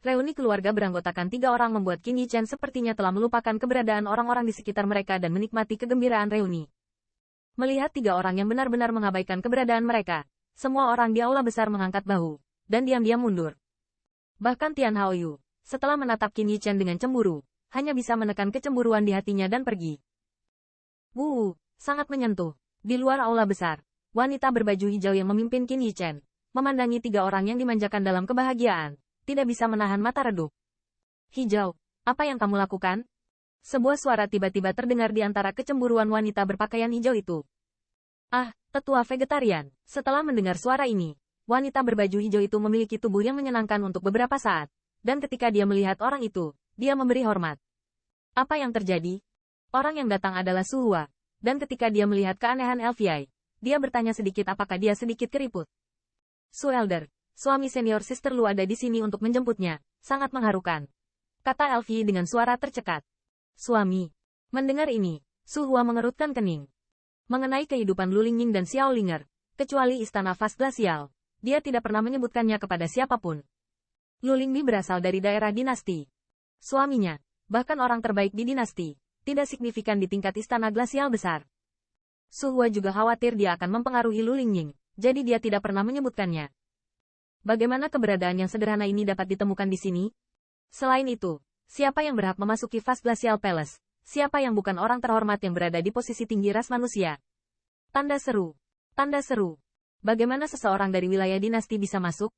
Reuni keluarga beranggotakan 3 orang membuat Qin Yichen sepertinya telah melupakan keberadaan orang-orang di sekitar mereka dan menikmati kegembiraan reuni. Melihat 3 orang yang benar-benar mengabaikan keberadaan mereka, semua orang di aula besar mengangkat bahu, dan diam-diam mundur. Bahkan Tian Haoyu, setelah menatap Qin Yichen dengan cemburu, hanya bisa menekan kecemburuan di hatinya dan pergi. Sangat menyentuh. Di luar aula besar, wanita berbaju hijau yang memimpin Qin Yichen, memandangi 3 orang yang dimanjakan dalam kebahagiaan, tidak bisa menahan mata redup. Hijau, apa yang kamu lakukan? Sebuah suara tiba-tiba terdengar di antara kecemburuan wanita berpakaian hijau itu. Ah, tetua vegetarian. Setelah mendengar suara ini, wanita berbaju hijau itu memiliki tubuh yang menyenangkan untuk beberapa saat, dan ketika dia melihat orang itu, dia memberi hormat. Apa yang terjadi? Orang yang datang adalah Su Hua, dan ketika dia melihat keanehan Elfie, dia bertanya sedikit apakah dia sedikit keriput. Su Elder, suami senior Sister Lu ada di sini untuk menjemputnya, sangat mengharukan. Kata Elfie dengan suara tercekat. Suami. Mendengar ini, Su Hua mengerutkan kening. Mengenai kehidupan Lu Lingying dan Xiao Linger, kecuali istana Vas Glasial, dia tidak pernah menyebutkannya kepada siapapun. Lu Lingbi berasal dari daerah dinasti. Suaminya, bahkan orang terbaik di dinasti, tidak signifikan di tingkat istana glasial besar. Su Hua juga khawatir dia akan mempengaruhi Lu Lingying, jadi dia tidak pernah menyebutkannya. Bagaimana keberadaan yang sederhana ini dapat ditemukan di sini? Selain itu, siapa yang berhak memasuki Vas Glacial Palace? Siapa yang bukan orang terhormat yang berada di posisi tinggi ras manusia? Tanda seru. Tanda seru. Bagaimana seseorang dari wilayah dinasti bisa masuk?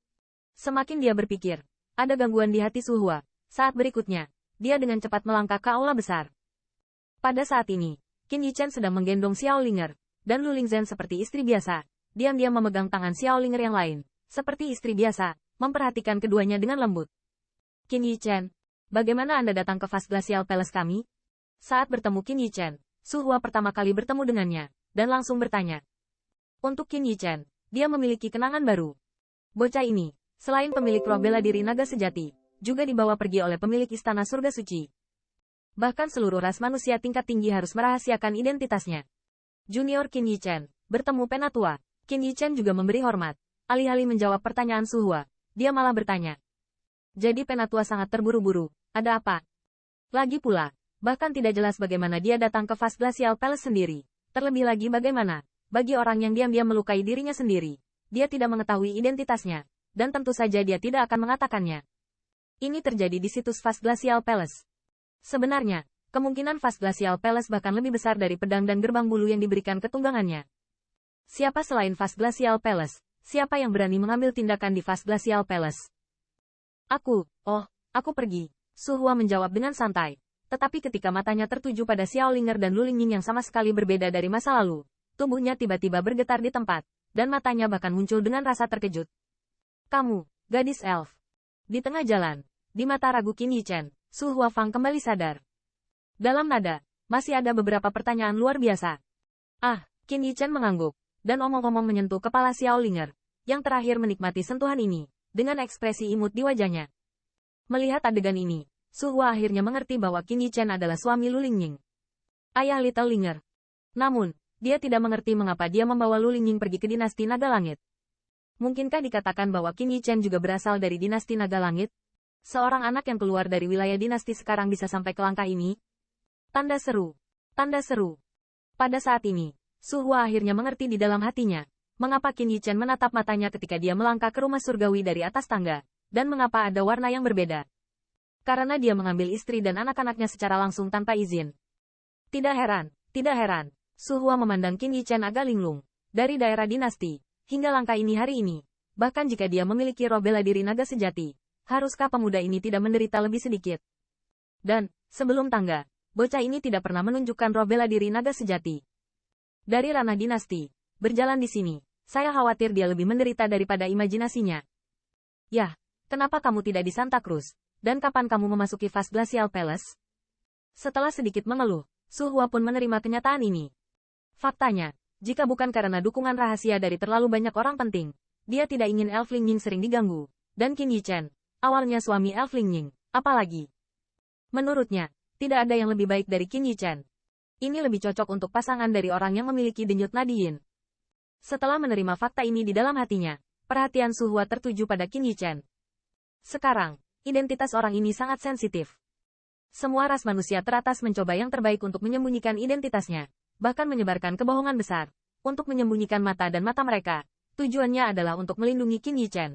Semakin dia berpikir, ada gangguan di hati Su Hua. Saat berikutnya, dia dengan cepat melangkah ke aula besar. Pada saat ini, Qin Yichen sedang menggendong Xiao Linger, dan Lu Lingzhen seperti istri biasa, diam-diam memegang tangan Xiao Linger yang lain. Seperti istri biasa, memperhatikan keduanya dengan lembut. Qin Yichen, bagaimana Anda datang ke Vas Glacial Palace kami? Saat bertemu Qin Yichen, Su Hua pertama kali bertemu dengannya, dan langsung bertanya. Untuk Qin Yichen, dia memiliki kenangan baru. Bocah ini, selain pemilik roh bela diri naga sejati, juga dibawa pergi oleh pemilik istana surga suci. Bahkan seluruh ras manusia tingkat tinggi harus merahasiakan identitasnya. Junior Qin Yichen, bertemu penatua. Qin Yichen juga memberi hormat. Alih-alih menjawab pertanyaan Su Hua, dia malah bertanya. Jadi penatua sangat terburu-buru, ada apa? Lagi pula, bahkan tidak jelas bagaimana dia datang ke Vas Glacial Palace sendiri. Terlebih lagi bagaimana, bagi orang yang diam-diam melukai dirinya sendiri, dia tidak mengetahui identitasnya, dan tentu saja dia tidak akan mengatakannya. Ini terjadi di situs Vas Glacial Palace. Sebenarnya, kemungkinan Vas Glacial Palace bahkan lebih besar dari pedang dan gerbang bulu yang diberikan ketunggangannya. Siapa selain Vas Glacial Palace? Siapa yang berani mengambil tindakan di Vas Glacial Palace? Aku pergi. Su Hua menjawab dengan santai. Tetapi ketika matanya tertuju pada Xiao Linger dan Lu Lingying yang sama sekali berbeda dari masa lalu, tubuhnya tiba-tiba bergetar di tempat, dan matanya bahkan muncul dengan rasa terkejut. Kamu, gadis elf. Di tengah jalan, di mata ragu Qin Yichen, Su Hua Fang kembali sadar. Dalam nada, masih ada beberapa pertanyaan luar biasa. Qin Yichen mengangguk, dan omong-omong menyentuh kepala Xiao Linger, yang terakhir menikmati sentuhan ini, dengan ekspresi imut di wajahnya. Melihat adegan ini, Su Hua akhirnya mengerti bahwa Qin Yichen adalah suami Lu Lingying. Ayah Little Linger. Namun, dia tidak mengerti mengapa dia membawa Lu Lingying pergi ke dinasti Naga Langit. Mungkinkah dikatakan bahwa Qin Yichen juga berasal dari dinasti Naga Langit? Seorang anak yang keluar dari wilayah dinasti sekarang bisa sampai ke langkah ini? Tanda seru. Tanda seru. Pada saat ini, Su Hua akhirnya mengerti di dalam hatinya, mengapa Qin Yichen menatap matanya ketika dia melangkah ke rumah surgawi dari atas tangga, dan mengapa ada warna yang berbeda. Karena dia mengambil istri dan anak-anaknya secara langsung tanpa izin. Tidak heran, Su Hua memandang Qin Yichen agak linglung, dari daerah dinasti, hingga langkah ini hari ini, bahkan jika dia memiliki roh bela diri naga sejati, haruskah pemuda ini tidak menderita lebih sedikit? Dan, sebelum tangga, bocah ini tidak pernah menunjukkan roh bela diri naga sejati. Dari ranah dinasti, berjalan di sini, saya khawatir dia lebih menderita daripada imajinasinya. Yah, kenapa kamu tidak di Santa Cruz? Dan kapan kamu memasuki Vas Glacial Palace? Setelah sedikit mengeluh, Su Hua pun menerima kenyataan ini. Faktanya, jika bukan karena dukungan rahasia dari terlalu banyak orang penting, dia tidak ingin Elf Lingying sering diganggu, dan Qin Yichen, awalnya suami Elf Lingying, apalagi. Menurutnya, tidak ada yang lebih baik dari Qin Yichen. Ini lebih cocok untuk pasangan dari orang yang memiliki denyut nadiin. Setelah menerima fakta ini di dalam hatinya, perhatian Su Hua tertuju pada Qin Yichen. Sekarang, Identitas orang ini sangat sensitif. Semua ras manusia teratas mencoba yang terbaik untuk menyembunyikan identitasnya, bahkan menyebarkan kebohongan besar, untuk menyembunyikan mata dan mata mereka. Tujuannya adalah untuk melindungi Qin Yichen.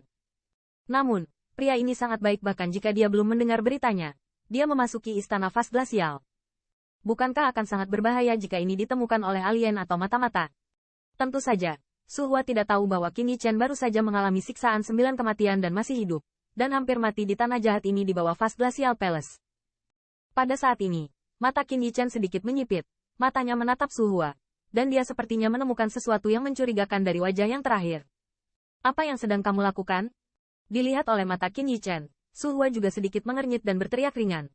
Namun, pria ini sangat baik bahkan jika dia belum mendengar beritanya. Dia memasuki istana vas glasial. Bukankah akan sangat berbahaya jika ini ditemukan oleh alien atau mata-mata? Tentu saja, Su Hua tidak tahu bahwa Qin Yichen baru saja mengalami siksaan 9 kematian dan masih hidup, dan hampir mati di tanah jahat ini di bawah vas Glacial Palace. Pada saat ini, mata Qin Yichen sedikit menyipit, matanya menatap Su Hua, dan dia sepertinya menemukan sesuatu yang mencurigakan dari wajah yang terakhir. Apa yang sedang kamu lakukan? Dilihat oleh mata Qin Yichen, Su Hua juga sedikit mengernyit dan berteriak ringan.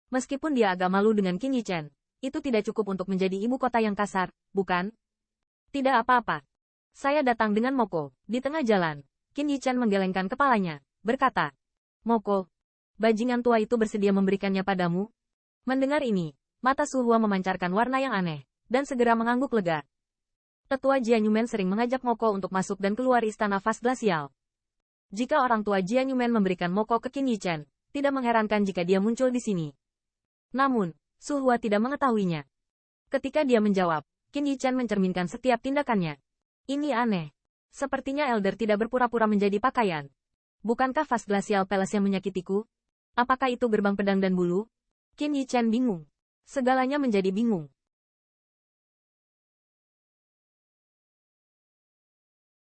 Meskipun dia agak malu dengan Qin Yichen, itu tidak cukup untuk menjadi ibu kota yang kasar, bukan? Tidak apa-apa. Saya datang dengan Moko. Di tengah jalan, Qin Yichen menggelengkan kepalanya, berkata, Moko, bajingan tua itu bersedia memberikannya padamu? Mendengar ini, mata Su Hua memancarkan warna yang aneh, dan segera mengangguk lega. Tetua Jianyumen sering mengajak Moko untuk masuk dan keluar istana vas glasial. Jika orang tua Jianyumen memberikan Moko ke Qin Yichen, tidak mengherankan jika dia muncul di sini. Namun, Su Hua tidak mengetahuinya. Ketika dia menjawab, Qin Yichen mencerminkan setiap tindakannya. Ini aneh. Sepertinya Elder tidak berpura-pura menjadi pakaian. Bukankah vas Glacial Palace yang menyakitiku? Apakah itu gerbang pedang dan bulu? Qin Yichen bingung. Segalanya menjadi bingung.